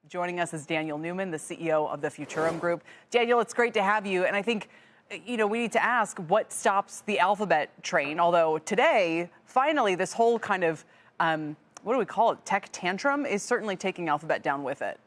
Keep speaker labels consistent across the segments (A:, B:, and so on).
A: Joining us is Daniel Newman, the CEO of the Futurum Group. Daniel, it's great to have you. And I think, we need to ask what stops the Alphabet train. Although today, finally, this whole kind of, what do we call it, tech tantrum is certainly taking Alphabet down with it.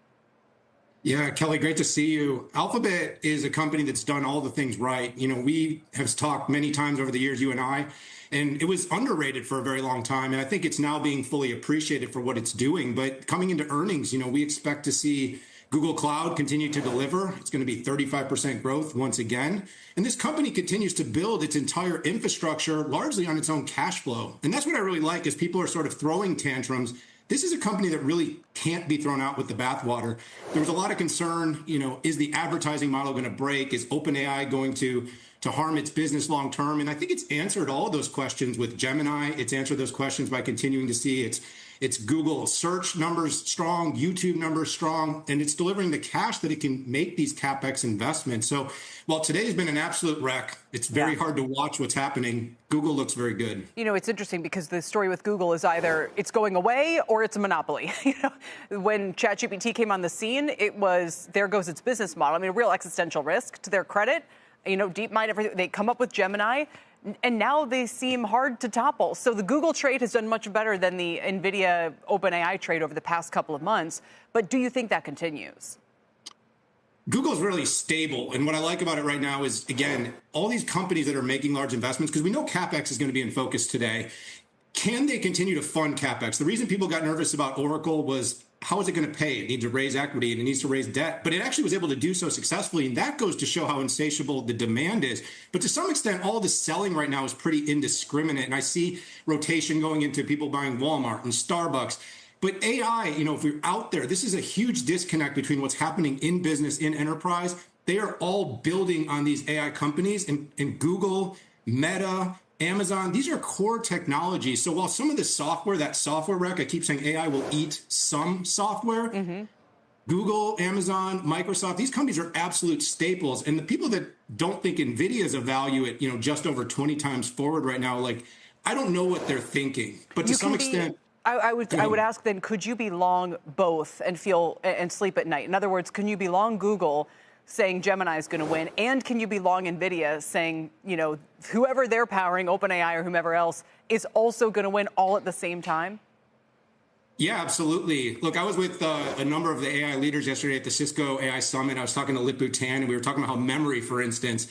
B: Yeah, Kelly, great to see you. Alphabet is a company that's done all the things right. We have talked many times over the years, you and I, and it was underrated for a very long time. And I think it's now being fully appreciated for what it's doing. But coming into earnings, we expect to see Google Cloud continue to deliver. It's going to be 35% growth once again. And this company continues to build its entire infrastructure largely on its own cash flow. And that's what I really like is people are sort of throwing tantrums. This is a company that really can't be thrown out with the bathwater. There was a lot of concern, is the advertising model going to break? Is OpenAI going to harm its business long term? And I think it's answered all of those questions with Gemini. It's answered those questions by continuing to see its Google search numbers strong, YouTube numbers strong, and it's delivering the cash that it can make these CapEx investments. So while today's been an absolute wreck, it's very hard to watch what's happening. Google looks very good.
A: It's interesting because the story with Google is either it's going away or it's a monopoly. When ChatGPT came on the scene, it was there goes its business model. I mean, a real existential risk to their credit. DeepMind, everything. They come up with Gemini, and now they seem hard to topple. So the Google trade has done much better than the NVIDIA OpenAI trade over the past couple of months. But do you think that continues?
B: Google's really stable. And what I like about it right now is, again, all these companies that are making large investments, because we know CapEx is going to be in focus today. Can they continue to fund CapEx? The reason people got nervous about Oracle was, how is it going to pay? It needs to raise equity and it needs to raise debt, but it actually was able to do so successfully. And that goes to show how insatiable the demand is. But to some extent, all the selling right now is pretty indiscriminate. And I see rotation going into people buying Walmart and Starbucks. But AI, if we're out there, this is a huge disconnect between what's happening in business, in enterprise. They are all building on these AI companies and Google, Meta, Amazon, these are core technologies. So while some of the software, that software wreck, I keep saying AI will eat some software. Google, Amazon, Microsoft, these companies are absolute staples. And the people that don't think NVIDIA is a value at, just over 20 times forward right now, I don't know what they're thinking. But to some extent,
A: I would ask then, could you be long both and sleep at night? In other words, can you be long Google saying Gemini is going to win, and can you be long NVIDIA saying, whoever they're powering, OpenAI or whomever else, is also going to win all at the same time?
B: Yeah, absolutely. Look, I was with a number of the AI leaders yesterday at the Cisco AI Summit. I was talking to Lip-Bu Tan, and we were talking about how memory, for instance,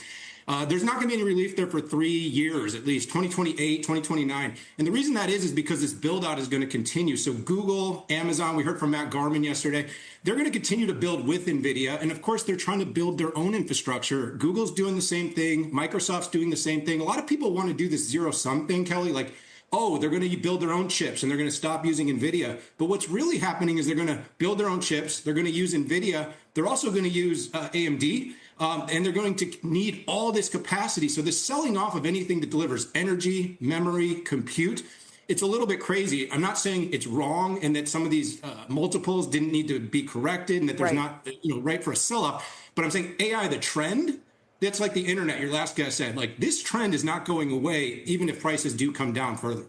B: there's not going to be any relief there for 3 years, at least 2028, 2029. And the reason that is because this build out is going to continue. So Google, Amazon, we heard from Matt Garman yesterday, they're going to continue to build with NVIDIA. And of course, they're trying to build their own infrastructure. Google's doing the same thing. Microsoft's doing the same thing. A lot of people want to do this zero sum thing, Kelly, they're going to build their own chips and they're going to stop using NVIDIA. But what's really happening is they're going to build their own chips. They're going to use NVIDIA. They're also going to use AMD. And they're going to need all this capacity. So the selling off of anything that delivers energy, memory, compute, it's a little bit crazy. I'm not saying it's wrong and that some of these multiples didn't need to be corrected and that there's not, right for a sell-off. But I'm saying AI, the trend, that's like the internet, your last guy said, this trend is not going away, even if prices do come down further.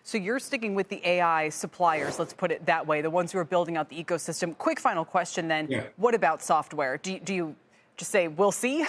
A: So you're sticking with the AI suppliers, let's put it that way, the ones who are building out the ecosystem. Quick final question then. Yeah. What about software? Do you just say, we'll see?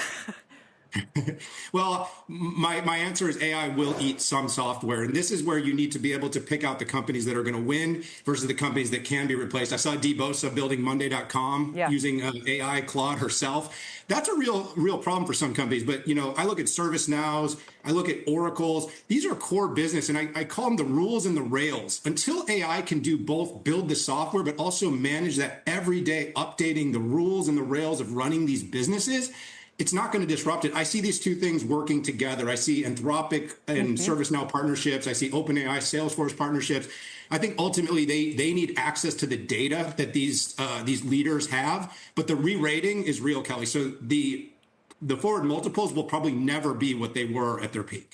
B: Well, my answer is AI will eat some software. And this is where you need to be able to pick out the companies that are going to win versus the companies that can be replaced. I saw Dee Bosa building Monday.com using AI Claude herself. That's a real problem for some companies. But, I look at ServiceNows, I look at Oracle's. These are core business, and I call them the rules and the rails. Until AI can do both build the software, but also manage that every day, updating the rules and the rails of running these businesses, it's not going to disrupt it. I see these two things working together. I see Anthropic and ServiceNow partnerships. I see OpenAI, Salesforce partnerships. I think ultimately they need access to the data that these leaders have. But the re-rating is real, Kelly. So the forward multiples will probably never be what they were at their peak.